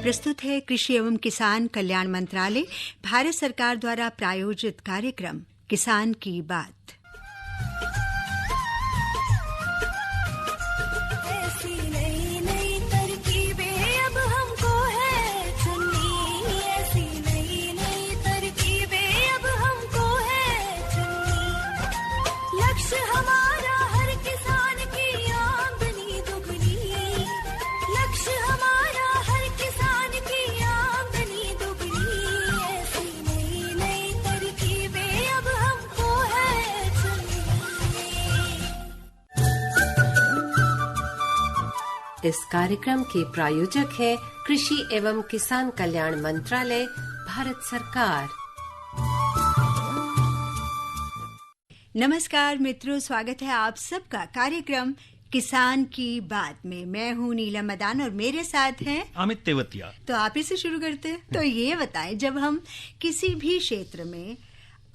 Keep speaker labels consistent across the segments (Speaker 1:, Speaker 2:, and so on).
Speaker 1: प्रस्तुत है कृषि एवं किसान कल्याण मंत्रालय, भारत सरकार द्वारा प्रायोजित कार्यक्रम किसान की बात।
Speaker 2: इस कार्यक्रम के प्रायोजक है कृषि एवं किसान कल्याण मंत्रालय, भारत सरकार।
Speaker 1: नमस्कार मित्रों, स्वागत है आप सबका कार्यक्रम किसान की बात में। मैं हूँ नीलम मदान और मेरे साथ हैं
Speaker 3: अमित तेवतिया।
Speaker 1: तो आप ही से शुरू करते हैं। तो ये बताएं, जब हम किसी भी क्षेत्र में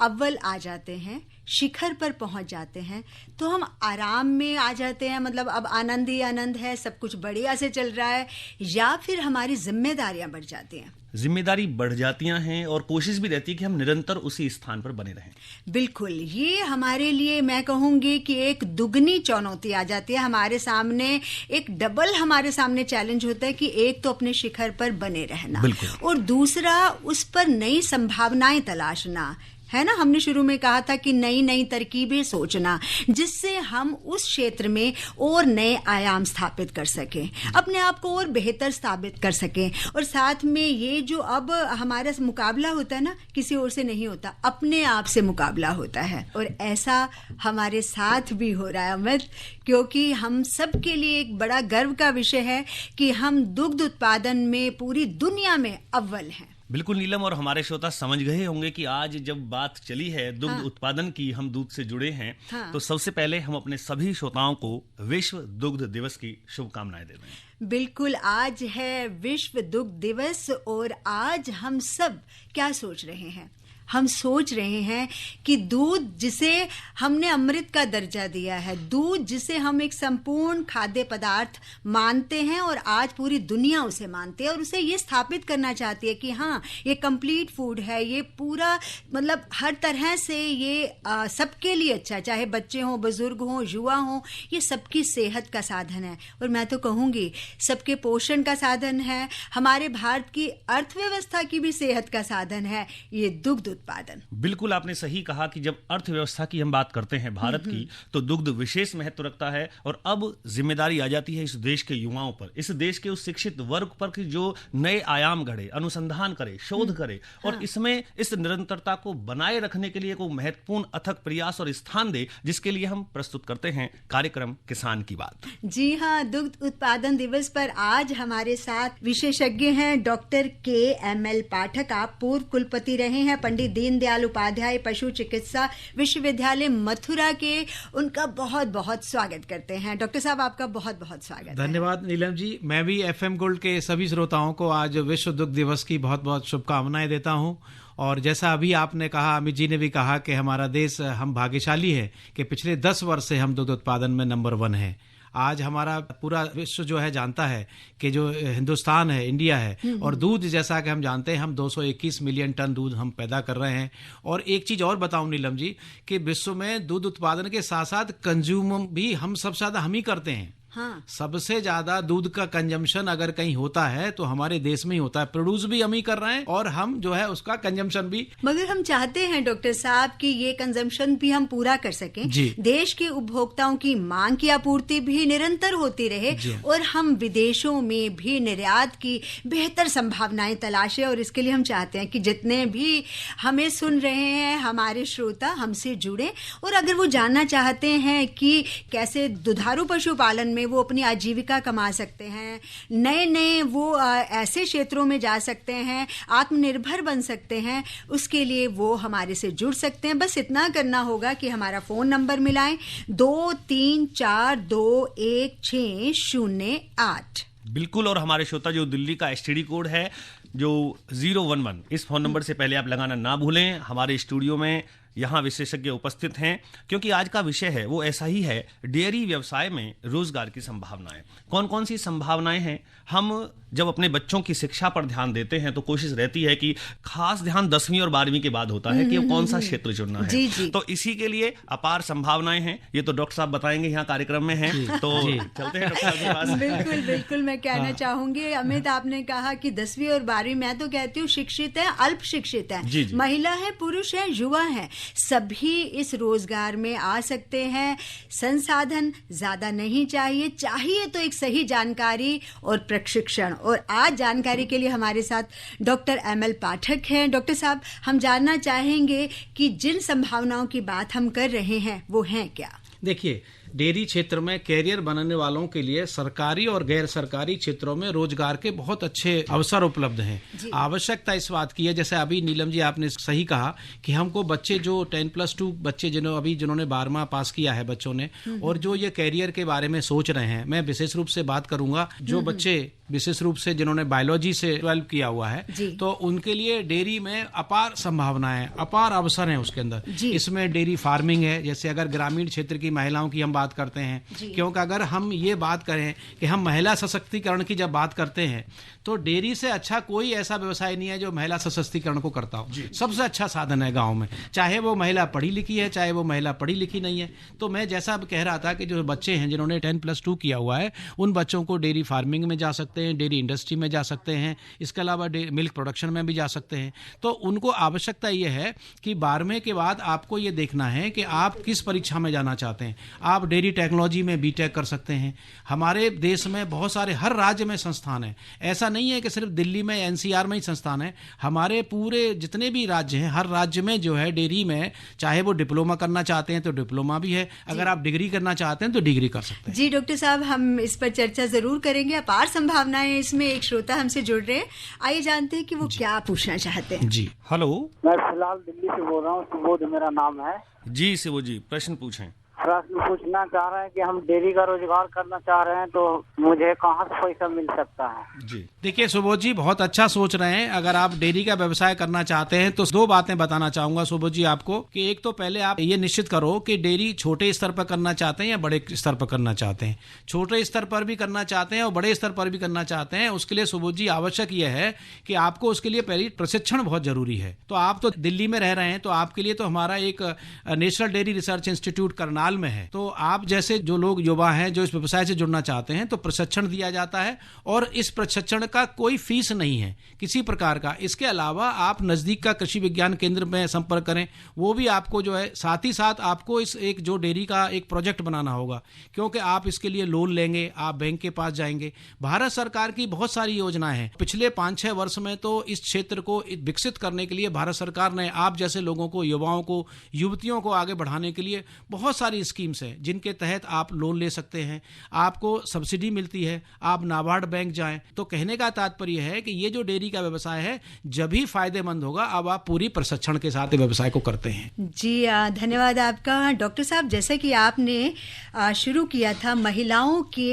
Speaker 1: अव्वल आ जाते हैं, शिखर पर पहुंच जाते हैं, तो हम आराम में आ जाते हैं, मतलब अब आनंद ही आनंद है, सब कुछ बढ़िया से चल रहा है, या फिर हमारी जिम्मेदारियां बढ़ जाती हैं?
Speaker 3: जिम्मेदारी बढ़ जाती हैं और कोशिश भी रहती है कि हम निरंतर उसी स्थान पर बने रहें।
Speaker 1: बिल्कुल, ये हमारे लिए मैं कहूंगी कि एक दुगनी चुनौती आ जाती है हमारे सामने, एक डबल हमारे सामने चैलेंज होता है कि एक तो अपने शिखर पर बने रहना और दूसरा उस पर नई संभावनाएं तलाशना है ना। हमने शुरू में कहा था कि नई नई तरकीबें सोचना, जिससे हम उस क्षेत्र में और नए आयाम स्थापित कर सकें, अपने आप को और बेहतर साबित कर सकें। और साथ में ये जो अब हमारा मुकाबला होता है ना, किसी और से नहीं होता, अपने आप से मुकाबला होता है। और ऐसा हमारे साथ भी हो रहा है अमित, क्योंकि हम सब के लिए एक बड़ा गर्व का विषय है कि हम दुग्ध उत्पादन में पूरी दुनिया में अव्वल हैं।
Speaker 3: बिल्कुल नीलम, और हमारे श्रोता समझ गए होंगे कि आज जब बात चली है दुग्ध उत्पादन की, हम दूध से जुड़े हैं, तो सबसे पहले हम अपने सभी श्रोताओं को विश्व दुग्ध दिवस की शुभकामनाएं देते हैं।
Speaker 1: बिल्कुल, आज है विश्व दुग्ध दिवस और आज हम सब क्या सोच रहे हैं? हम सोच रहे हैं कि दूध जिसे हमने अमृत का दर्जा दिया है, दूध जिसे हम एक संपूर्ण खाद्य पदार्थ मानते हैं और आज पूरी दुनिया उसे मानती है और उसे ये स्थापित करना चाहती है कि हाँ, ये कंप्लीट फूड है, ये पूरा मतलब हर तरह से ये सबके लिए अच्छा, चाहे बच्चे हों, बुजुर्ग हों, युवा हों, ये सबकी सेहत का साधन है। और मैं तो कहूँगी सबके पोषण का साधन है, हमारे भारत की अर्थव्यवस्था की भी सेहत का साधन है ये दुग्ध उत्पादन।
Speaker 3: बिल्कुल, आपने सही कहा कि जब अर्थव्यवस्था की हम बात करते हैं भारत की, तो दुग्ध विशेष महत्व रखता है। और अब जिम्मेदारी आ जाती है इस देश के युवाओं पर, इस देश के उस शिक्षित वर्ग पर कि जो नए आयाम गढ़े, अनुसंधान करे, शोध करे और इसमें इस निरंतरता को बनाए रखने के लिए कोई महत्वपूर्ण अथक प्रयास और स्थान दे, जिसके लिए हम प्रस्तुत करते हैं कार्यक्रम किसान की बात।
Speaker 1: जी हाँ, दुग्ध उत्पादन दिवस पर आज हमारे साथ विशेषज्ञ हैं डॉक्टर KML पाठक। आप पूर्व कुलपति रहे हैं पंडित दीनदयाल उपाध्याय पशु चिकित्सा विश्वविद्यालय मथुरा के। उनका बहुत बहुत स्वागत करते हैं। डॉक्टर साहब, आपका बहुत बहुत स्वागत।
Speaker 4: धन्यवाद नीलम जी। मैं भी FM गोल्ड के सभी श्रोताओं को आज विश्व दुग्ध दिवस की बहुत बहुत शुभकामनाएं देता हूं। और जैसा अभी आपने कहा, अमित जी ने भी कहा कि हमारा देश, हम भाग्यशाली है कि पिछले 10 वर्ष से हम दुग्ध उत्पादन में नंबर 1 है। आज हमारा पूरा विश्व जो है जानता है कि जो हिंदुस्तान है, इंडिया है, और दूध जैसा कि हम जानते हैं, हम 221 मिलियन टन दूध हम पैदा कर रहे हैं। और एक चीज़ और बताऊं नीलम जी कि विश्व में दूध उत्पादन के साथ साथ कंज्यूम भी हम सबसे ज़्यादा हम ही करते हैं। हाँ। सबसे ज्यादा दूध का कंजम्पशन अगर कहीं होता है तो हमारे देश में ही होता है। प्रोड्यूस भी हम ही कर रहे हैं और हम जो है उसका कंजम्पशन भी।
Speaker 1: मगर हम चाहते हैं डॉक्टर साहब कि ये कंजम्पशन भी हम पूरा कर सकें, देश के उपभोक्ताओं की मांग की आपूर्ति भी निरंतर होती रहे और हम विदेशों में भी निर्यात की बेहतर संभावनाएं तलाशें। और इसके लिए हम चाहते हैं कि जितने भी हमें सुन रहे हैं हमारे श्रोता, हमसे जुड़े और अगर वो जानना चाहते हैं कि कैसे दुधारू पशुपालन में वो अपनी आजीविका कमा सकते हैं, नए नए वो ऐसे क्षेत्रों में जा सकते हैं, आत्मनिर्भर बन सकते हैं, उसके लिए वो हमारे से जुड़ सकते हैं। बस इतना करना होगा कि हमारा फोन नंबर मिलाएं 23421608।
Speaker 3: बिल्कुल, और हमारे श्रोता जो दिल्ली का STD कोड है जो 011, इस फोन नंबर से पहले आप लगाना ना भूलें। हमारे स्टूडियो में यहाँ विशेषज्ञ उपस्थित हैं, क्योंकि आज का विषय है वो ऐसा ही है, डेयरी व्यवसाय में रोजगार की संभावनाएं। कौन कौन सी संभावनाएं हैं? हम जब अपने बच्चों की शिक्षा पर ध्यान देते हैं तो कोशिश रहती है कि खास ध्यान 10वीं और 12वीं के बाद होता है कि वो कौन सा क्षेत्र चुनना है।
Speaker 1: जी, जी।
Speaker 3: तो इसी के लिए अपार संभावनाएं हैं। ये तो डॉक्टर साहब बताएंगे, यहाँ कार्यक्रम में हैं, तो चलते हैं डॉक्टर साहब के पास।
Speaker 1: बिल्कुल बिल्कुल, मैं कहना चाहूंगी अमित, आपने कहा कि 10वीं और 12वीं, मैं तो कहती हूँ शिक्षित है, अल्प शिक्षित है,
Speaker 3: जी, जी।
Speaker 1: महिला है, पुरुष है, युवा है, सभी इस रोजगार में आ सकते हैं। संसाधन ज्यादा नहीं चाहिए तो एक सही जानकारी और प्रशिक्षण। और आज जानकारी के लिए हमारे साथ डॉक्टर ML पाठक हैं। डॉक्टर साहब, हम जानना चाहेंगे कि जिन संभावनाओं की बात हम कर रहे हैं वो हैं क्या?
Speaker 4: देखिए, डेयरी क्षेत्र में कैरियर बनाने वालों के लिए सरकारी और गैर सरकारी क्षेत्रों में रोजगार के बहुत अच्छे अवसर उपलब्ध हैं। आवश्यकता इस बात की है, जैसे अभी नीलम जी आपने सही कहा कि हमको बच्चे जो 10+2 बच्चे जिन्होंने 12वां पास किया है बच्चों ने, और जो ये कैरियर के बारे में सोच रहे हैं, मैं विशेष रूप से बात करूंगा जो बच्चे विशेष रूप से जिन्होंने बायोलॉजी से 12 किया हुआ है, तो उनके लिए डेयरी में अपार संभावनाएं, अपार अवसर हैं उसके अंदर। इसमें डेयरी फार्मिंग है, जैसे अगर ग्रामीण क्षेत्र की महिलाओं की हम बात करते हैं, क्योंकि अगर हम ये बात करें कि हम महिला सशक्तिकरण की जब बात करते हैं तो डेयरी से अच्छा कोई ऐसा व्यवसाय नहीं है जो महिला सशक्तिकरण को करता हो। सबसे अच्छा साधन है गांव में, चाहे वो महिला पढ़ी लिखी है, चाहे वो महिला पढ़ी लिखी नहीं है। तो मैं जैसा कह रहा था कि जो बच्चे हैं जिन्होंने 10+2 किया हुआ है, उन बच्चों को डेयरी फार्मिंग में जा सकते हैं, डेयरी इंडस्ट्री में जा सकते हैं, इसके अलावा मिल्क प्रोडक्शन में भी जा सकते हैं। तो उनको आवश्यकता ये है कि 12वें के बाद आपको ये देखना है कि आप किस परीक्षा में जाना चाहते हैं। आप डेयरी टेक्नोलॉजी में बीटेक कर सकते हैं। हमारे देश में बहुत सारे, हर राज्य में संस्थान है, ऐसा नहीं है कि सिर्फ दिल्ली में NCR में ही संस्थान है। हमारे पूरे जितने भी राज्य हैं, हर राज्य में जो है डेयरी में, चाहे वो डिप्लोमा करना चाहते हैं तो डिप्लोमा भी है, अगर आप डिग्री करना चाहते हैं तो डिग्री कर सकते हैं।
Speaker 1: जी डॉक्टर साहब, हम इस पर चर्चा जरूर करेंगे, अपार संभावनाएं इसमें। एक श्रोता हमसे जुड़ रहे हैं, आइए जानते हैं कि वो क्या पूछना चाहते हैं।
Speaker 3: जी, हेलो।
Speaker 5: मैं फिलहाल दिल्ली से बोल रहा हूँ, सुबोध मेरा नाम है।
Speaker 3: जी शिवो जी, प्रश्न पूछें।
Speaker 5: प्रश्न पूछना चाह रहे हैं कि हम डेयरी का रोजगार करना चाह रहे हैं, तो मुझे कहाँ से पैसा मिल सकता है?
Speaker 3: जी
Speaker 4: देखिए सुबोध जी, बहुत अच्छा सोच रहे हैं। अगर आप डेयरी का व्यवसाय करना चाहते हैं तो 2 बातें बताना चाहूंगा सुबोध जी आपको, कि एक तो पहले आप ये निश्चित करो कि डेयरी छोटे स्तर पर करना चाहते हैं या बड़े स्तर पर करना चाहते हैं। छोटे स्तर पर भी करना चाहते हैं और बड़े स्तर पर भी करना चाहते हैं, उसके लिए सुबोध जी आवश्यक यह है कि आपको उसके लिए पहले प्रशिक्षण बहुत जरूरी है। तो आप तो दिल्ली में रह रहे हैं, तो आपके लिए तो हमारा एक national dairy research institute Karnal में है। तो आप जैसे जो लोग युवा हैं जो इस व्यवसाय से जुड़ना चाहते हैं, तो प्रशिक्षण दिया जाता है और इस प्रशिक्षण का कोई फीस नहीं है किसी प्रकार का। इसके अलावा आप नजदीक का कृषि विज्ञान केंद्र में संपर्क करें, वो भी आपको जो है, साथ ही साथ आपको इस एक जो डेयरी का एक प्रोजेक्ट बनाना होगा, क्योंकि आप इसके लिए लोन लेंगे, आप बैंक के पास जाएंगे। भारत सरकार की बहुत सारी योजनाएं हैं। पिछले 5-6 वर्ष में तो इस क्षेत्र को विकसित करने के लिए भारत सरकार ने आप जैसे लोगों को, युवाओं को, युवतियों को आगे बढ़ाने के लिए बहुत सारी स्कीम्स हैं, जिनके तहत आप लोन ले सकते हैं, आपको सब्सिडी मिलती है, आप नाबार्ड बैंक जाएं। तो कहने का तात्पर्य है कि ये जो डेयरी का व्यवसाय है जब ही फायदेमंद होगा अब आप पूरी प्रशिक्षण के साथ व्यवसाय को करते हैं।
Speaker 1: जी धन्यवाद आपका डॉक्टर साहब। जैसे कि आपने शुरू किया था महिलाओं के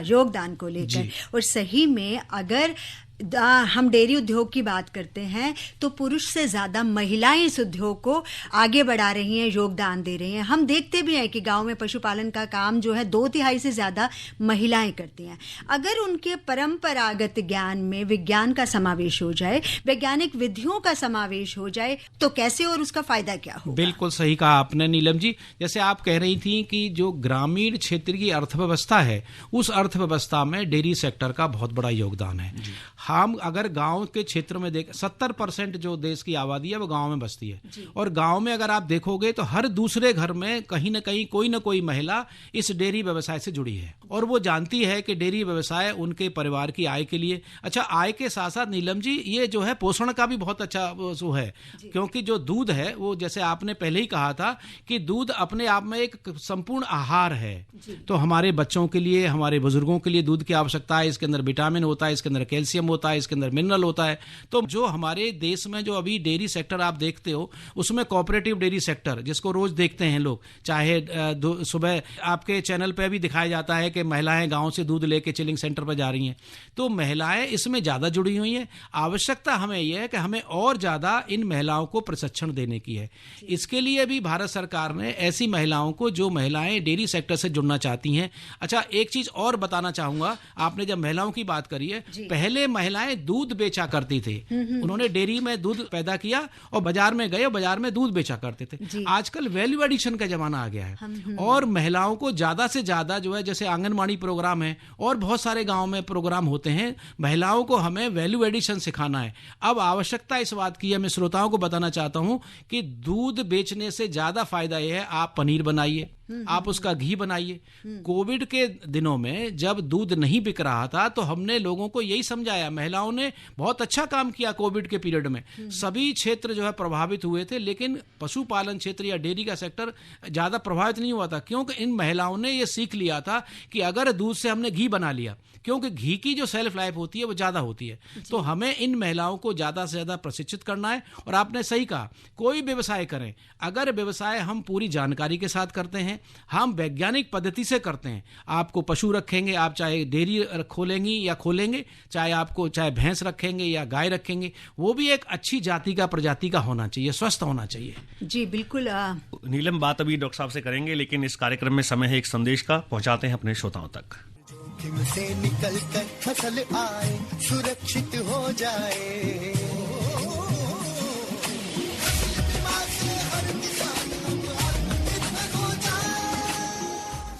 Speaker 1: योगदान को लेकर, और सही में अगर हम डेयरी उद्योग की बात करते हैं तो पुरुष से ज्यादा महिलाएं इस उद्योग को आगे बढ़ा रही हैं, योगदान दे रही हैं। हम देखते भी हैं कि गांव में पशुपालन का काम जो है 2/3 से ज्यादा महिलाएं करती हैं। अगर उनके परंपरागत ज्ञान में विज्ञान का समावेश हो जाए, वैज्ञानिक विधियों का समावेश हो जाए, तो कैसे और उसका फायदा क्या होगा?
Speaker 4: बिल्कुल सही कहा आपने नीलम जी। जैसे आप कह रही थी कि जो ग्रामीण क्षेत्र की अर्थव्यवस्था है, उस अर्थव्यवस्था में डेयरी सेक्टर का बहुत बड़ा योगदान है। हम अगर गांव के क्षेत्र में देख, 70% जो देश की आबादी है वो गांव में बसती है, और गांव में अगर आप देखोगे तो हर दूसरे घर में कहीं ना कहीं कोई ना कोई महिला इस डेयरी व्यवसाय से जुड़ी है, और वो जानती है कि डेयरी व्यवसाय उनके परिवार की आय के लिए, अच्छा आय के साथ साथ नीलम जी ये जो है पोषण का भी बहुत अच्छा वो है, क्योंकि जो दूध है वो जैसे आपने पहले ही कहा था कि दूध अपने आप में एक संपूर्ण आहार है। तो हमारे बच्चों के लिए, हमारे बुजुर्गों के लिए दूध की आवश्यकता है। इसके अंदर विटामिन होता है, इसके अंदर कैल्शियम होता है, इसके अंदर मिनरल होता है। तो जो हमारे देश में जो अभी डेयरी सेक्टर आप देखते हो, उसमें कोऑपरेटिव डेयरी सेक्टर जिसको रोज देखते हैं लोग, चाहे सुबह आपके चैनल पे भी दिखाया जाता है कि महिलाएं गांव से दूध लेके चिलिंग सेंटर पर जा रही हैं, तो महिलाएं इसमें ज्यादा जुड़ी हुई हैं। आवश्यकता हमें यह है कि हमें और ज्यादा इन महिलाओं को प्रशिक्षण देने की है। इसके लिए भी भारत सरकार ने ऐसी महिलाओं को, जो महिलाएं डेयरी सेक्टर से जुड़ना चाहती हैं। अच्छा, एक चीज और बताना चाहूंगा, आपने जब महिलाओं की बात करी है, पहले महिलाएं दूध बेचा करती थी, उन्होंने डेयरी में दूध पैदा किया और बाजार में गए और बाजार में दूध बेचा करते थे। आजकल वैल्यू एडिशन का जमाना आ गया है और महिलाओं को ज्यादा से ज्यादा जो है, जैसे आंगनबाड़ी प्रोग्राम है और बहुत सारे गांव में प्रोग्राम होते हैं, महिलाओं को हमें वैल्यू एडिशन सिखाना है। अब आवश्यकता इस बात की है, मैं श्रोताओं को बताना चाहता हूं कि दूध बेचने से ज्यादा फायदा यह है, आप पनीर बनाइए, आप उसका घी बनाइए। कोविड के दिनों में जब दूध नहीं बिक रहा था तो हमने लोगों को यही समझाया, महिलाओं ने बहुत अच्छा काम किया कोविड के पीरियड में, सभी क्षेत्र जो है प्रभावित हुए थे, लेकिन पशुपालन क्षेत्र या डेयरी का सेक्टर ज्यादा प्रभावित नहीं हुआ था, क्योंकि इन महिलाओं ने यह सीख लिया था कि अगर दूध से हमने घी बना लिया, क्योंकि घी की जो सेल्फ लाइफ होती है वो ज्यादा होती है, तो हमें इन महिलाओं को ज्यादा से ज्यादा प्रशिक्षित करना है। और आपने सही कहा, कोई व्यवसाय करें, अगर व्यवसाय हम पूरी जानकारी के साथ करते हैं, हम वैज्ञानिक पद्धति से करते हैं, आपको पशु रखेंगे, आप चाहे डेयरी खोलेंगी या खोलेंगे, चाहे भैंस रखेंगे या गाय रखेंगे, वो भी एक अच्छी जाति का, प्रजाति का होना चाहिए, स्वस्थ होना चाहिए।
Speaker 1: जी बिल्कुल।
Speaker 3: नीलम, बात अभी डॉक्टर साहब से करेंगे, लेकिन इस कार्यक्रम में समय है एक संदेश का, पहुंचाते हैं अपने श्रोताओं तक।
Speaker 6: जोखिम से निकल कर फसल आए, सुरक्षित हो जाए,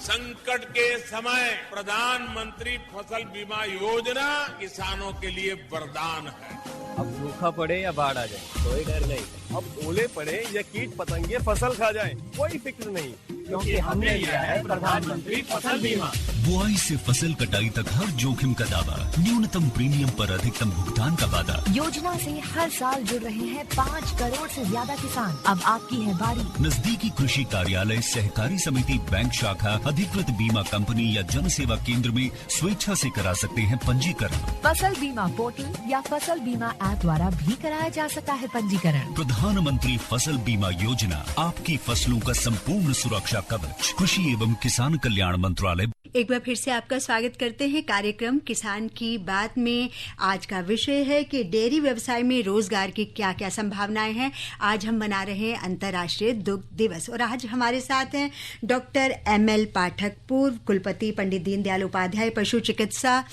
Speaker 7: संकट के समय प्रधानमंत्री फसल बीमा योजना किसानों के लिए वरदान है।
Speaker 8: अब सूखा पड़े या बाढ़ आ जाए कोई डर नहीं, अब ओले पड़े या कीट पतंगे फसल खा जाए कोई फिक्र नहीं, क्योंकि हमने लिया है प्रधानमंत्री फसल बीमा।
Speaker 9: बुआई से फसल कटाई तक हर जोखिम का दावा, न्यूनतम प्रीमियम पर अधिकतम भुगतान का वादा।
Speaker 10: योजना से हर साल जुड़ रहे हैं 5 करोड़ से ज्यादा किसान। अब आपकी है बारी।
Speaker 9: नजदीकी कृषि कार्यालय, सहकारी समिति, बैंक शाखा, अधिकृत बीमा कंपनी या जन सेवा केंद्र में स्वेच्छा से करा सकते हैं पंजीकरण।
Speaker 10: फसल बीमा पोर्टल या फसल बीमा ऐप द्वारा भी कराया जा सकता है पंजीकरण।
Speaker 9: प्रधानमंत्री फसल बीमा योजना, आपकी फसलों का संपूर्ण सुरक्षा कवच। कृषि एवं किसान कल्याण मंत्रालय।
Speaker 1: एक बार फिर से आपका स्वागत करते हैं कार्यक्रम किसान की बात में। आज का विषय है कि डेयरी व्यवसाय में रोजगार की क्या क्या संभावनाएं हैं। आज हम मना रहे हैं अंतर्राष्ट्रीय दुग्ध दिवस और आज हमारे साथ हैं डॉक्टर ML पाठक, पूर्व कुलपति पंडित दीनदयाल उपाध्याय पशु चिकित्सा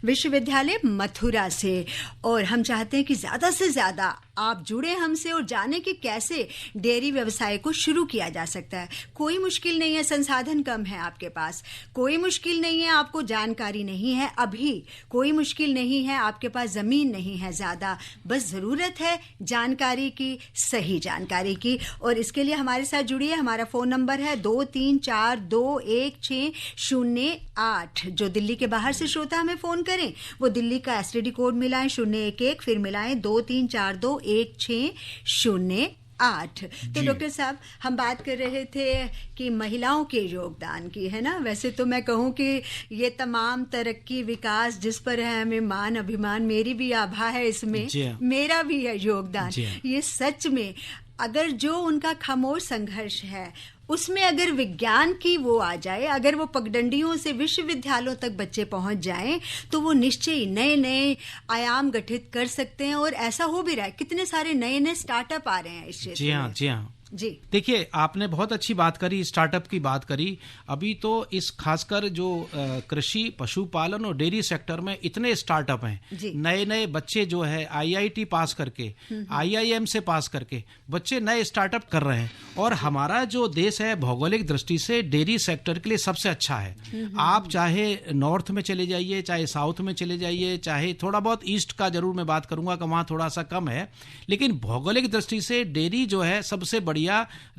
Speaker 1: विश्वविद्यालय मथुरा से। और हम चाहते हैं कि ज़्यादा से ज़्यादा आप जुड़े हमसे और जाने कि कैसे डेयरी व्यवसाय को शुरू किया जा सकता है। कोई मुश्किल नहीं है, संसाधन कम है आपके पास, कोई मुश्किल नहीं है, आपको जानकारी नहीं है, अभी कोई मुश्किल नहीं है, आपके पास ज़मीन नहीं है ज़्यादा, बस ज़रूरत है जानकारी की, सही जानकारी की। और इसके लिए हमारे साथ जुड़िए। हमारा फ़ोन नंबर है 23421608। जो दिल्ली के बाहर से श्रोता हमें फ़ोन करें वो दिल्ली का STD कोड मिलाएं 011, फिर मिलाएं 23421608। तो डॉक्टर साहब, हम बात कर रहे थे कि महिलाओं के योगदान की, है ना। वैसे तो मैं कहूँ कि ये तमाम तरक्की विकास जिस पर है हमें मान अभिमान, मेरी भी आभा है इसमें, मेरा भी है योगदान। ये सच में अगर जो उनका खामोश संघर्ष है उसमें अगर विज्ञान की वो आ जाए, अगर वो पगडंडियों से विश्वविद्यालयों तक बच्चे पहुंच जाएं, तो वो निश्चय नए नए आयाम गठित कर सकते हैं। और ऐसा हो भी रहा है, कितने सारे नए नए स्टार्टअप आ रहे हैं इस क्षेत्र में।
Speaker 4: जी हाँ
Speaker 1: जी।
Speaker 4: देखिए, आपने बहुत अच्छी बात करी, स्टार्टअप की बात करी। अभी तो इस खासकर जो कृषि, पशुपालन और डेयरी सेक्टर में इतने स्टार्टअप हैं, नए नए बच्चे जो है IIT पास करके, IIM से पास करके बच्चे नए स्टार्टअप कर रहे हैं। और हमारा जो देश है भौगोलिक दृष्टि से डेयरी सेक्टर के लिए सबसे अच्छा है। आप चाहे नॉर्थ में चले जाइए, चाहे साउथ में चले जाइए, चाहे थोड़ा बहुत ईस्ट का जरूर मैं बात करूंगा कि वहाँ थोड़ा सा कम है, लेकिन भौगोलिक दृष्टि से डेयरी जो है सबसे बढ़िया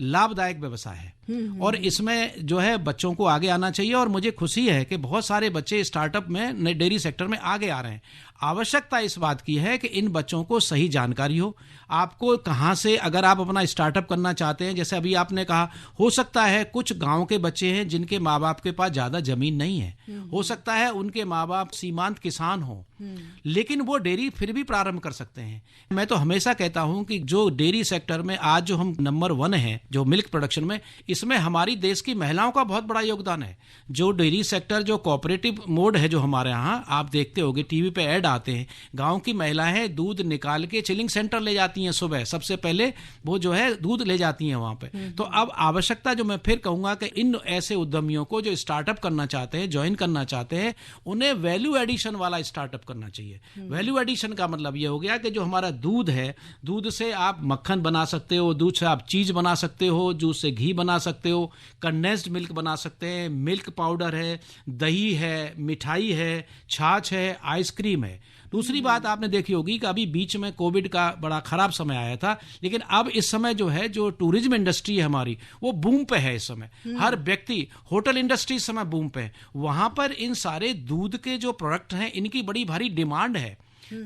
Speaker 4: लाभदायक व्यवसाय है। और इसमें जो है बच्चों को आगे आना चाहिए। और मुझे खुशी है कि बहुत सारे बच्चे स्टार्टअप में, डेयरी सेक्टर में आगे आ रहे हैं। आवश्यकता इस बात की है कि इन बच्चों को सही जानकारी हो, आपको कहाँ से, अगर आप अपना स्टार्टअप करना चाहते हैं, जैसे अभी आपने कहा, हो सकता है कुछ गांव के बच्चे हैं जिनके माँ बाप के पास ज़्यादा जमीन नहीं है, हो सकता है उनके माँ बाप सीमांत किसान हो, लेकिन वो डेयरी फिर भी प्रारंभ कर सकते हैं। मैं तो हमेशा कहता हूं कि जो डेयरी सेक्टर में आज जो हम नंबर 1 है जो मिल्क प्रोडक्शन में, इसमें हमारी देश की महिलाओं का बहुत बड़ा योगदान है। जो डेयरी सेक्टर जो कोऑपरेटिव मोड है जो हमारे यहाँ आप देखते होंगे टीवी पे ऐड आते हैं, गांव की महिलाएं दूध निकाल के चिलिंग सेंटर ले जाती हैं, सुबह सबसे पहले वो जो है दूध ले जाती हैं वहां पे। तो अब आवश्यकता जो मैं फिर कहूंगा कि इन ऐसे उद्यमियों को जो स्टार्टअप करना चाहते हैं, ज्वाइन करना चाहते हैं, उन्हें वैल्यू एडिशन वाला स्टार्टअप करना चाहिए। वैल्यू एडिशन का मतलब ये हो गया कि जो हमारा दूध है, दूध से आप मक्खन बना सकते हो, दूध से आप चीज बना सकते हो, दूध से घी बना सकते हो, कंडेंस्ड मिल्क बना सकते हैं, मिल्क पाउडर है, दही है, मिठाई है, छाछ है, आइसक्रीम है। दूसरी बात आपने देखी होगी कि अभी बीच में कोविड का बड़ा खराब समय आया था, लेकिन अब इस समय जो है जो टूरिज्म इंडस्ट्री है हमारी वो बूम पे है इस समय। हर व्यक्ति, होटल इंडस्ट्री इस समय बूम पे है। वहां पर इन सारे दूध के जो प्रोडक्ट हैं इनकी बड़ी भारी डिमांड है।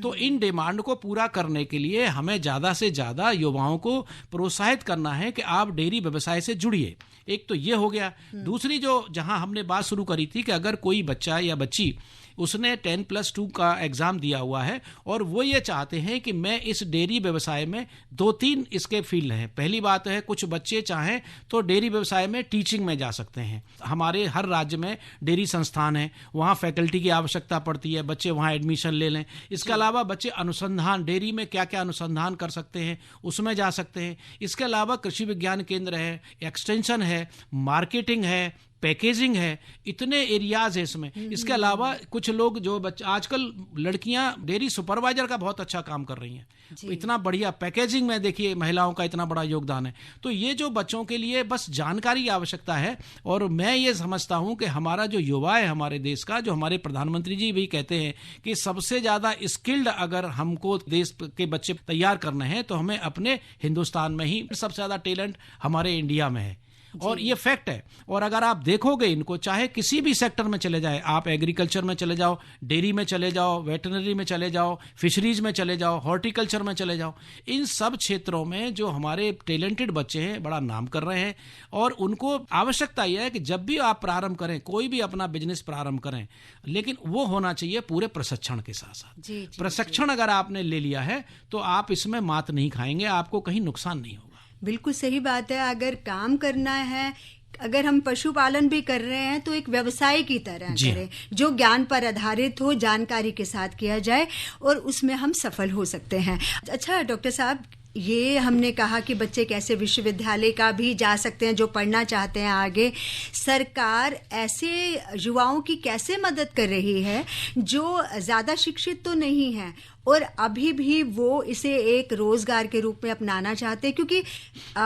Speaker 4: तो इन डिमांड को पूरा करने के लिए हमें ज्यादा से ज्यादा युवाओं को प्रोत्साहित करना है कि आप डेयरी व्यवसाय से जुड़िए। एक तो ये हो गया। दूसरी जो जहां हमने बात शुरू करी थी कि अगर कोई बच्चा या बच्ची उसने 10+2 का एग्जाम दिया हुआ है और वो ये चाहते हैं कि मैं इस डेयरी व्यवसाय में 2-3 इसके फील्ड हैं। पहली बात है कुछ बच्चे चाहें तो डेयरी व्यवसाय में टीचिंग में जा सकते हैं। हमारे हर राज्य में डेयरी संस्थान है, वहाँ फैकल्टी की आवश्यकता पड़ती है, बच्चे वहाँ एडमिशन ले लें। इसके अलावा बच्चे अनुसंधान, डेयरी में क्या क्या अनुसंधान कर सकते हैं उसमें जा सकते हैं। इसके अलावा कृषि विज्ञान केंद्र है, एक्सटेंशन है, मार्केटिंग है, पैकेजिंग है, इतने एरियाज है इसमें। इसके अलावा कुछ लोग जो बच्चे आजकल लड़कियां डेयरी सुपरवाइजर का बहुत अच्छा काम कर रही हैं, इतना बढ़िया पैकेजिंग में देखिए महिलाओं का इतना बड़ा योगदान है। तो ये जो बच्चों के लिए बस जानकारी की आवश्यकता है। और मैं ये समझता हूं कि हमारा जो युवा है हमारे देश का, जो हमारे प्रधानमंत्री जी भी कहते हैं कि सबसे ज्यादा स्किल्ड अगर हमको देश के बच्चे तैयार करने हैं तो हमें अपने हिंदुस्तान में ही सबसे ज्यादा टैलेंट हमारे इंडिया में है। और ये फैक्ट है। और अगर आप देखोगे इनको, चाहे किसी भी सेक्टर में चले जाए, आप एग्रीकल्चर में चले जाओ, डेयरी में चले जाओ, वेटरनरी में चले जाओ, फिशरीज में चले जाओ, हॉर्टिकल्चर में चले जाओ, इन सब क्षेत्रों में जो हमारे टैलेंटेड बच्चे हैं बड़ा नाम कर रहे हैं। और उनको आवश्यकता यह है कि जब भी आप प्रारंभ करें, कोई भी अपना बिजनेस प्रारंभ करें, लेकिन वो होना चाहिए पूरे प्रशिक्षण के साथ साथ। प्रशिक्षण अगर आपने ले लिया है तो आप इसमें मात नहीं खाएंगे, आपको कहीं नुकसान नहीं होगा।
Speaker 1: बिल्कुल सही बात है। अगर काम करना है, अगर हम पशुपालन भी कर रहे हैं तो एक व्यवसाय की तरह करें, जो ज्ञान पर आधारित हो, जानकारी के साथ किया जाए और उसमें हम सफल हो सकते हैं। अच्छा डॉक्टर साहब, ये हमने कहा कि बच्चे कैसे विश्वविद्यालय का भी जा सकते हैं जो पढ़ना चाहते हैं आगे। सरकार ऐसे युवाओं की कैसे मदद कर रही है जो ज़्यादा शिक्षित तो नहीं हैं और अभी भी वो इसे एक रोजगार के रूप में अपनाना चाहते हैं? क्योंकि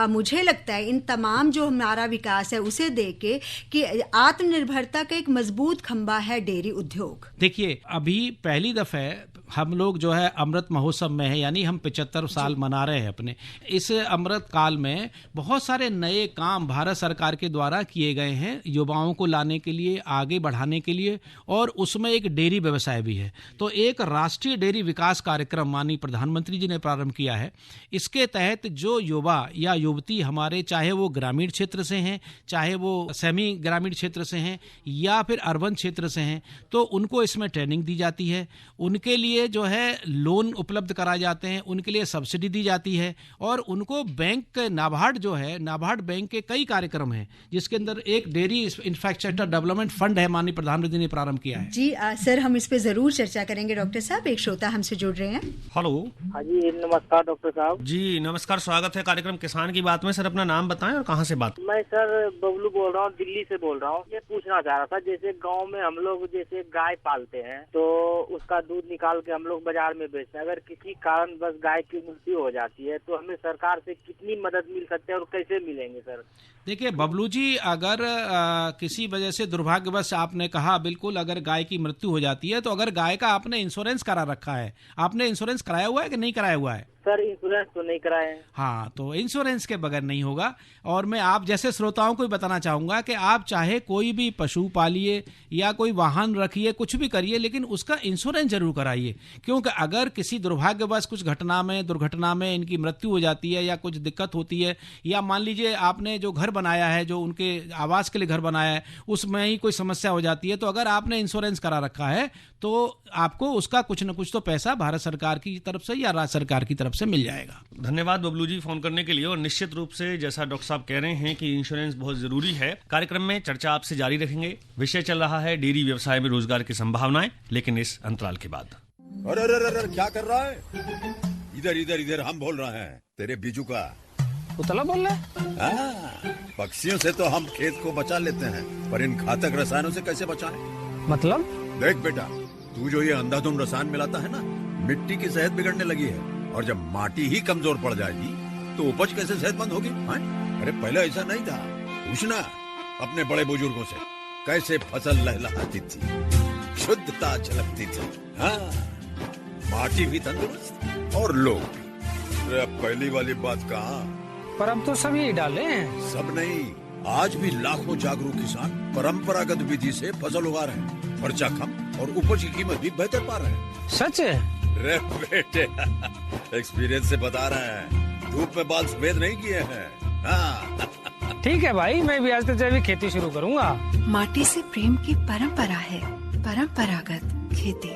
Speaker 1: मुझे लगता है इन तमाम जो हमारा विकास है उसे देख के कि आत्मनिर्भरता का एक मजबूत खंबा है डेयरी उद्योग।
Speaker 4: देखिए, अभी पहली दफे हम लोग जो है अमृत महोत्सव में है, यानी हम 75 साल मना रहे हैं अपने। इस अमृत काल में बहुत सारे नए काम भारत सरकार के द्वारा किए गए हैं युवाओं को लाने के लिए, आगे बढ़ाने के लिए, और उसमें एक डेयरी व्यवसाय भी है। तो एक राष्ट्रीय डेयरी विकास कार्यक्रम माननीय प्रधानमंत्री जी ने प्रारंभ किया है। इसके तहत जो युवा या युवती हमारे, चाहे वो ग्रामीण क्षेत्र से हैं, चाहे वो सेमी ग्रामीण क्षेत्र से हैं या फिर अर्बन क्षेत्र से हैं, तो उनको इसमें ट्रेनिंग दी जाती है। उनके लिए जो है लोन उपलब्ध कराए जाते हैं, उनके लिए सब्सिडी दी जाती है और उनको बैंक, नाबार्ड जो है, नाबार्ड बैंक के कई कार्यक्रम हैं जिसके अंदर एक डेयरी इंफ्रास्ट्रक्चर डेवलपमेंट फंड है, माननीय प्रधानमंत्री ने प्रारंभ किया है।
Speaker 1: जी सर, हम इस पे जरूर चर्चा करेंगे। डॉक्टर साहब, एक श्रोता हमसे जुड़ रहे हैं।
Speaker 3: हेलो।
Speaker 5: हाँ जी, नमस्कार डॉक्टर साहब।
Speaker 3: जी नमस्कार, स्वागत है कार्यक्रम किसान की बात में। सर अपना नाम बताएं और कहाँ से बात?
Speaker 5: मैं सर बबलू बोल रहा हूँ, दिल्ली से बोल रहा हूँ। ये पूछना चाह रहा था, जैसे गांव में हम लोग जैसे गाय पालते हैं तो उसका दूध निकाल के हम लोग बाजार में बेचते हैं। अगर किसी कारण बस गाय की मृत्यु हो जाती है तो हमें सरकार से कितनी मदद मिल सकती है और कैसे मिलेंगे सर?
Speaker 4: देखिए बबलू जी, अगर किसी वजह से दुर्भाग्यवश आपने कहा, बिल्कुल अगर गाय की मृत्यु हो जाती है तो अगर गाय का आपने इंश्योरेंस करा रखा है, आपने इंश्योरेंस कराया हुआ है कि नहीं कराया हुआ है?
Speaker 5: सर इंश्योरेंस तो नहीं कराए हैं।
Speaker 4: हाँ, तो इंश्योरेंस के बगैर नहीं होगा। और मैं आप जैसे श्रोताओं को भी बताना चाहूंगा कि आप चाहे कोई भी पशु पालिए या कोई वाहन रखिए, कुछ भी करिए, लेकिन उसका इंश्योरेंस जरूर कराइए। क्योंकि अगर किसी दुर्भाग्यवश कुछ दुर्घटना में इनकी मृत्यु हो जाती है या कुछ दिक्कत होती है, या मान लीजिए आपने जो घर बनाया है, जो उनके आवास के लिए घर बनाया है, उसमें ही कोई समस्या हो जाती है, तो अगर आपने इंश्योरेंस करा रखा है तो आपको उसका कुछ न कुछ तो पैसा भारत सरकार की तरफ से या राज्य सरकार की तरफ से मिल जाएगा।
Speaker 3: धन्यवाद बबलू जी फोन करने के लिए। और निश्चित रूप से जैसा डॉक्टर साहब कह रहे हैं कि इंश्योरेंस बहुत जरूरी है। कार्यक्रम में चर्चा आपसे जारी रखेंगे। विषय चल रहा है डेयरी व्यवसाय में रोजगार की संभावनाएं, लेकिन इस अंतराल के बाद।
Speaker 11: अरे क्या कर रहा है? इधर इधर इधर हम बोल रहे हैं तेरे बीजू का।
Speaker 12: उतला बोल रहा है?
Speaker 11: पक्षियों से तो हम खेत को बचा लेते हैं, पर इन घातक रसायनों से कैसे बचाएं?
Speaker 12: मतलब?
Speaker 11: देख बेटा, तू जो ये अंधाधुंध रसायन मिलाता है ना, मिट्टी की सेहत बिगड़ने लगी है। और जब माटी ही कमजोर पड़ जाएगी तो उपज कैसे सेहतमंद होगी? अरे पहले ऐसा नहीं था। पूछना अपने बड़े बुजुर्गों से, कैसे फसल लहलहाती थी, शुद्धता झलकती थी। हाँ, माटी भी तंदुरुस्त और लोग भी। अब पहली वाली बात कहाँ?
Speaker 12: पर अब तो सब यही डाले हैं।
Speaker 11: सब नहीं, आज भी लाखों जागरूक किसान परंपरागत विधि से फसल उगा रहे हैं। खर्चा कम और उपज की कीमत भी बेहतर पा रहे हैं।
Speaker 12: सच है?
Speaker 11: रे बेटे, एक्सपीरियंस से बता रहे हैं, धूप में बाल सफेद नहीं किए हैं। हाँ।
Speaker 12: ठीक है भाई, मैं भी आज से जैविक खेती शुरू करूंगा।
Speaker 13: माटी से प्रेम की परंपरा है, परंपरागत खेती।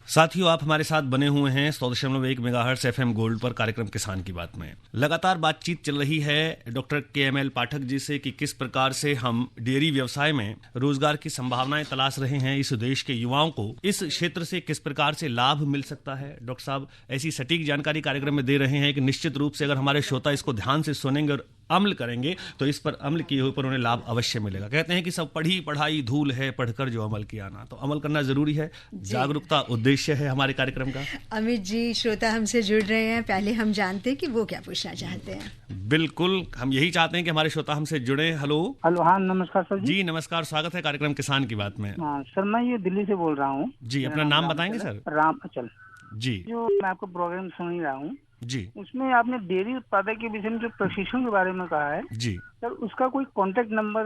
Speaker 3: साथियों, आप हमारे साथ बने हुए हैं 100.1 मेगाहर्ट्ज FM गोल्ड पर कार्यक्रम किसान की बात में। लगातार बातचीत चल रही है डॉक्टर KML पाठक जी से कि किस प्रकार से हम डेयरी व्यवसाय में रोजगार की संभावनाएं तलाश रहे हैं। इस देश के युवाओं को इस क्षेत्र से किस प्रकार से लाभ मिल सकता है। डॉक्टर साहब ऐसी सटीक जानकारी कार्यक्रम में दे रहे हैं कि निश्चित रूप से अगर हमारे श्रोता इसको ध्यान से सुनेंगे और अमल करेंगे तो इस पर अमल किए ऊपर उन्हें लाभ अवश्य मिलेगा। कहते हैं कि सब पढ़ाई धूल है, पढ़कर जो अमल किया ना, तो अमल करना जरूरी है। जागरूकता उद्देश्य है हमारे कार्यक्रम का।
Speaker 1: अमित जी, श्रोता हमसे जुड़ रहे हैं, पहले हम जानते हैं कि वो क्या पूछना चाहते हैं।
Speaker 3: बिल्कुल, हम यही चाहते हैं कि हमारे श्रोता हमसे जुड़े। हेलो।
Speaker 14: हाँ, नमस्कार सर जी।
Speaker 3: नमस्कार, स्वागत है कार्यक्रम किसान की बात में।
Speaker 14: सर, मैं ये दिल्ली से बोल रहा हूँ।
Speaker 3: जी, अपना नाम बताएंगे सर?
Speaker 14: राम अचल
Speaker 3: जी।
Speaker 14: जो मैं आपको प्रोग्राम सुन ही रहा हूँ
Speaker 3: जी,
Speaker 14: उसमें आपने डेयरी उत्पादक के विषय में जो प्रशिक्षण के बारे में कहा है
Speaker 3: जी
Speaker 14: सर, उसका कोई कांटेक्ट नंबर?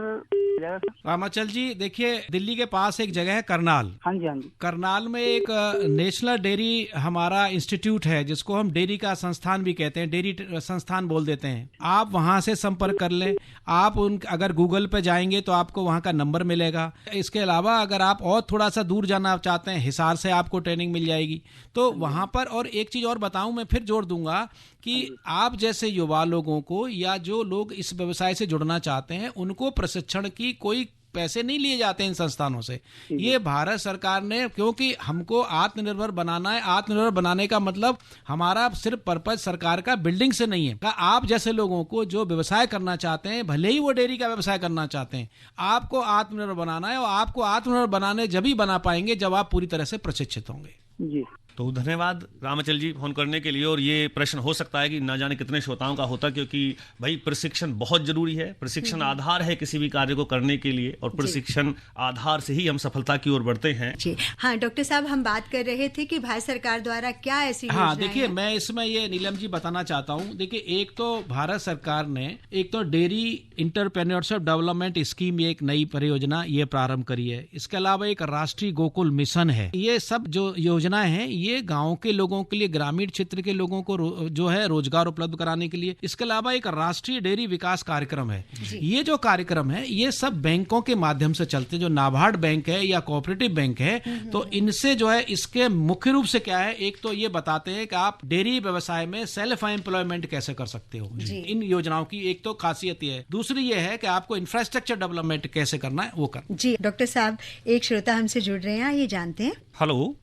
Speaker 4: रामाचल जी, देखिए दिल्ली के पास एक जगह है करनाल।
Speaker 14: हाँ जी, हाँ जी।
Speaker 4: करनाल में एक नेशनल डेयरी हमारा इंस्टीट्यूट है, जिसको हम डेयरी का संस्थान भी कहते हैं, डेयरी संस्थान बोल देते हैं। आप वहां से संपर्क कर लें। आप अगर गूगल पे जाएंगे तो आपको वहां का नंबर मिलेगा। इसके अलावा अगर आप और थोड़ा सा दूर जाना चाहते हैं, हिसार से आपको ट्रेनिंग मिल जाएगी तो वहां पर। और एक चीज और बताऊं, मैं फिर जोड़ दूंगा कि आप जैसे युवा लोगों को या जो लोग इस व्यवसाय से जुड़ना चाहते हैं, उनको प्रशिक्षण की कोई पैसे नहीं लिए जाते इन संस्थानों से। ये भारत सरकार ने, क्योंकि हमको आत्मनिर्भर बनाना है। आत्मनिर्भर बनाने का मतलब हमारा सिर्फ पर्पज सरकार का बिल्डिंग से नहीं है। आप जैसे लोगों को जो व्यवसाय करना चाहते हैं, भले ही वो डेयरी का व्यवसाय करना चाहते हैं, आपको आत्मनिर्भर बनाना है। और आपको आत्मनिर्भर बनाने जब ही बना पाएंगे जब आप पूरी तरह से प्रशिक्षित होंगे।
Speaker 14: जी,
Speaker 3: तो धन्यवाद रामाचल जी फोन करने के लिए। और ये प्रश्न हो सकता है कि ना जाने कितने श्रोताओं का होता, क्योंकि भाई प्रशिक्षण बहुत जरूरी है। प्रशिक्षण आधार है किसी भी कार्य को करने के लिए, और प्रशिक्षण आधार से ही हम सफलता की ओर बढ़ते हैं।
Speaker 1: जी हाँ, डॉक्टर साहब, हम बात कर रहे थे कि भारत सरकार द्वारा क्या ऐसी
Speaker 4: हाँ, देखिए मैं इसमें ये नीलम जी बताना चाहता हूँ। देखिए, एक तो भारत सरकार ने एक तो डेयरी इंटरप्रेन्योरशिप डेवलपमेंट स्कीम, एक नई परियोजना ये प्रारंभ करी है। इसके अलावा एक राष्ट्रीय गोकुल मिशन है। ये सब जो योजनाएं हैं ये गांव के लोगों के लिए, ग्रामीण क्षेत्र के लोगों को जो है रोजगार उपलब्ध कराने के लिए। इसके अलावा एक राष्ट्रीय डेयरी विकास कार्यक्रम है। ये जो कार्यक्रम है ये सब बैंकों के माध्यम से चलते हैं, जो नाबार्ड बैंक है या कोऑपरेटिव बैंक है। तो इनसे जो है, इसके मुख्य रूप से क्या है, एक तो ये बताते हैं कि आप डेयरी व्यवसाय में सेल्फ एम्प्लॉयमेंट कैसे कर सकते हो। इन योजनाओं की एक तो खासियत ये है। दूसरी ये है कि आपको इंफ्रास्ट्रक्चर डेवलपमेंट कैसे करना है वो करना।
Speaker 1: जी डॉक्टर साहब, एक श्रोता हमसे जुड़ रहे हैं, ये जानते हैं।
Speaker 3: हेलो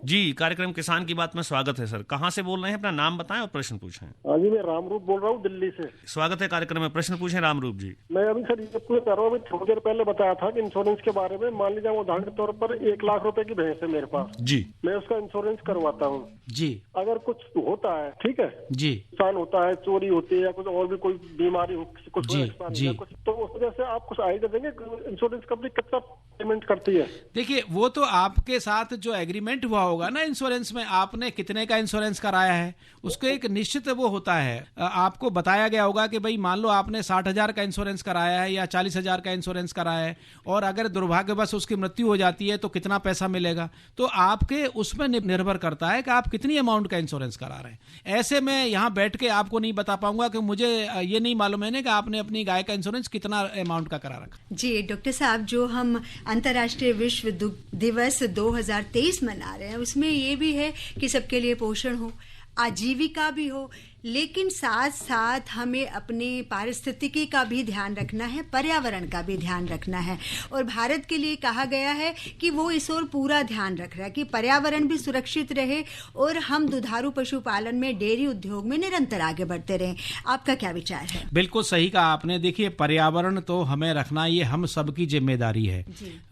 Speaker 3: जी, कार्यक्रम किसान की बात में स्वागत है सर। कहाँ से बोल रहे हैं, अपना नाम बताएं और प्रश्न पूछें।
Speaker 15: हाँ जी, मैं रामरूप बोल रहा हूँ दिल्ली से।
Speaker 3: स्वागत है कार्यक्रम में, प्रश्न पूछें रामरूप जी।
Speaker 15: मैं अभी सर ये पूछ कर रहा हूँ, थोड़ी देर पहले बताया था कि इंश्योरेंस के बारे में। मान लीजिए उदाहरण के तौर पर 1 लाख रुपए की भैंस है मेरे पास
Speaker 3: जी,
Speaker 15: मैं उसका इंश्योरेंस करवाता हूँ
Speaker 4: जी।
Speaker 15: अगर कुछ होता है, ठीक है
Speaker 4: जी,
Speaker 15: नुकसान होता है, चोरी होती है या कुछ और भी कोई बीमारी हो, कुछ
Speaker 4: जी,
Speaker 15: कुछ, तो जैसे आप कुछ आइडिया देंगे इंश्योरेंस कंपनी कितना पेमेंट करती है?
Speaker 4: देखिए, वो तो आपके साथ जो एग्रीमेंट हुआ होगा ना इंश्योरेंस में, आपने कितने का इंश्योरेंस कराया है, उसको एक निश्चित वो होता है, आपको बताया गया होगा कि भाई मान लो आपने 60,000 का इंश्योरेंस कराया है या 40,000 का इंश्योरेंस कराया है, और अगर दुर्भाग्यवश उसकी मृत्यु हो जाती है तो कितना पैसा मिलेगा। तो आपके उसमें निर्भर करता है कि आप कितनी अमाउंट का इंश्योरेंस करा रहे हैं। ऐसे में यहाँ बैठ के आपको नहीं बता पाऊंगा कि मुझे ये नहीं मालूम है कि आपने अपनी गाय का इंश्योरेंस कितना अमाउंट का करा रखा।
Speaker 1: जी डॉक्टर साहब, जो हम अंतर्राष्ट्रीय विश्व दुग्ध दिवस 2023 मना रहे हैं, उसमें ये भी है कि सबके लिए पोषण हो, आजीविका भी हो, लेकिन साथ साथ हमें अपने पारिस्थितिकी का भी ध्यान रखना है, पर्यावरण का भी ध्यान रखना है। और भारत के लिए कहा गया है कि वो इस ओर पूरा ध्यान रख रहा है कि पर्यावरण भी सुरक्षित रहे और हम दुधारू पशुपालन में, डेयरी उद्योग में निरंतर आगे बढ़ते रहें। आपका क्या विचार है?
Speaker 4: बिल्कुल सही कहा आपने। देखिए, पर्यावरण तो हमें रखना, ये हम सबकी जिम्मेदारी है।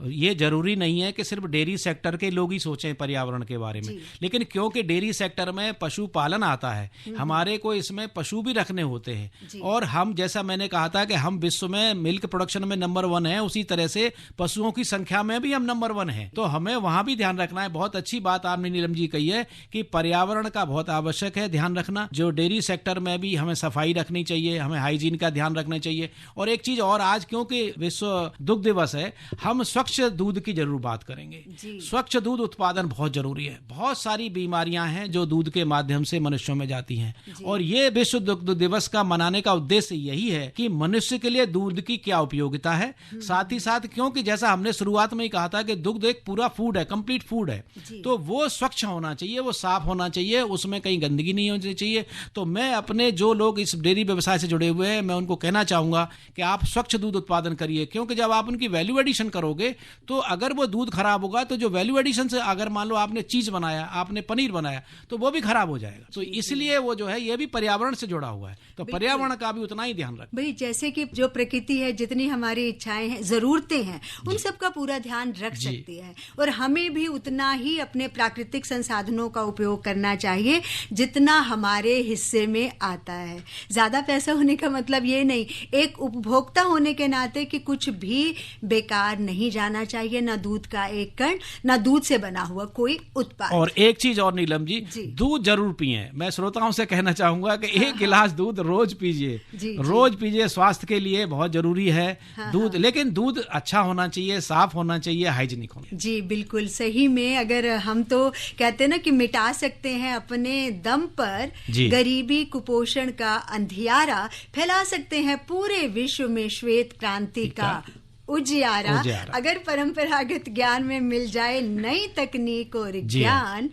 Speaker 4: ये जरूरी नहीं है कि सिर्फ डेयरी सेक्टर के लोग ही सोचें पर्यावरण के बारे में, लेकिन क्योंकि डेयरी सेक्टर में पशुपालन आता है, हमारे को इसमें पशु भी रखने होते हैं, और हम, जैसा मैंने कहा था कि हम विश्व में मिल्क प्रोडक्शन में नंबर 1 है, उसी तरह से पशुओं की संख्या में भी हम नंबर 1 है। तो हमें वहां भी ध्यान रखना है। बहुत अच्छी बात आपने नीलम जी कही है कि पर्यावरण का बहुत आवश्यक है ध्यान रखना। जो डेयरी सेक्टर में भी हमें सफाई रखनी चाहिए, हमें हाइजीन का ध्यान रखना चाहिए। और एक चीज और, आज क्योंकि विश्व दुग्ध दिवस है, हम स्वच्छ दूध की जरूर बात करेंगे। स्वच्छ दूध उत्पादन बहुत जरूरी है। बहुत सारी बीमारियां हैं जो दूध के माध्यम से मनुष्यों में जाती हैं, और ये विश्व दुग्ध दिवस का मनाने का उद्देश्य यही है कि मनुष्य के लिए दूध की क्या उपयोगिता है। साथ ही साथ, क्योंकि जैसा हमने शुरुआत में ही कहा था कि दुग्ध एक पूरा फूड है, कंप्लीट फूड है, तो वो स्वच्छ होना चाहिए, वो साफ होना चाहिए, उसमें कहीं गंदगी नहीं होनी चाहिए। तो मैं अपने जो लोग इस डेयरी व्यवसाय से जुड़े हुए हैं, मैं उनको कहना चाहूंगा कि आप स्वच्छ दूध उत्पादन करिए, क्योंकि जब आप उनकी वैल्यू एडिशन करोगे तो अगर वो दूध खराब होगा तो जो वैल्यू एडिशन से, अगर मान लो आपने चीज बनाया, आपने पनीर बनाया, तो वो भी खराब हो जाएगा। तो इसलिए वो जो है, ये भी पर्यावरण से जुड़ा हुआ है, तो पर्यावरण का भी उतना ही ध्यान रखें।
Speaker 1: भाई, जैसे कि जो प्रकृति है, जितनी हमारी इच्छाएं हैं, जरूरतें हैं, उन सब का पूरा ध्यान रख सकती है, और हमें भी उतना ही अपने प्राकृतिक संसाधनों का उपयोग करना चाहिए जितना हमारे हिस्से में आता है। ज्यादा पैसा होने का मतलब ये नहीं, एक उपभोक्ता होने के नाते कि कुछ भी बेकार नहीं जाना चाहिए, ना दूध का एक कण, ना दूध से बना हुआ कोई उत्पाद।
Speaker 4: और एक चीज और नीलम जी, दूध जरूर पिए। मैं श्रोताओं से कहना चाहूंगा कि एक गिलास दूध रोज पीजिए, रोज पीजिए, स्वास्थ्य के लिए बहुत जरूरी है दूध। लेकिन दूध अच्छा होना चाहिए, साफ होना चाहिए, हाइजीनिक होना।
Speaker 1: जी बिल्कुल सही में, अगर हम तो कहते हैं ना कि मिटा सकते हैं अपने दम पर गरीबी कुपोषण का अंधियारा, फैला सकते हैं पूरे विश्व में श्वेत क्रांति का उजियारा। अगर परंपरागत ज्ञान में मिल जाए नई तकनीक और ज्ञान,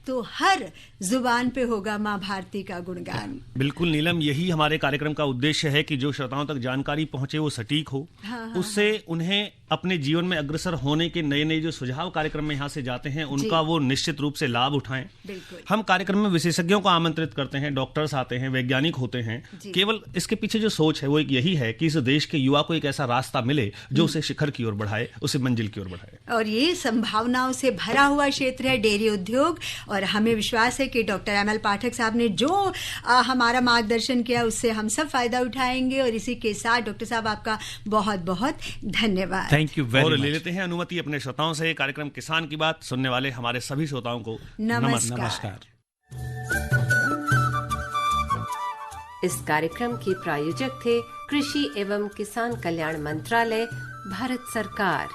Speaker 1: तो हर जुबान पे होगा माँ भारती का गुणगान।
Speaker 3: बिल्कुल नीलम, यही हमारे कार्यक्रम का उद्देश्य है कि जो श्रोताओं तक जानकारी पहुंचे वो सटीक हो, उससे उन्हें अपने जीवन में अग्रसर होने के नए नए जो सुझाव कार्यक्रम में यहाँ से जाते हैं, उनका वो निश्चित रूप से लाभ उठाएं। हम कार्यक्रम में विशेषज्ञों को आमंत्रित करते हैं, डॉक्टर्स आते हैं, वैज्ञानिक होते हैं। केवल इसके पीछे जो सोच है वो एक यही है कि इस देश के युवा को एक ऐसा रास्ता मिले जो उसे शिखर की ओर बढ़ाए, उसे मंजिल की ओर बढ़ाए।
Speaker 1: और ये संभावनाओं से भरा हुआ क्षेत्र है डेयरी उद्योग, और हमें विश्वास है कि डॉक्टर एमएल पाठक साहब ने जो हमारा मार्गदर्शन किया, उससे हम सब फायदा उठाएंगे। और इसी के साथ डॉक्टर साहब, आपका बहुत बहुत धन्यवाद।
Speaker 4: Thank you very much.
Speaker 3: और ले लेते हैं अनुमति अपने श्रोताओं से। कार्यक्रम किसान की बात सुनने वाले हमारे सभी श्रोताओं को
Speaker 1: नमस्कार।
Speaker 2: इस कार्यक्रम के प्रायोजक थे कृषि एवं किसान कल्याण मंत्रालय, भारत सरकार।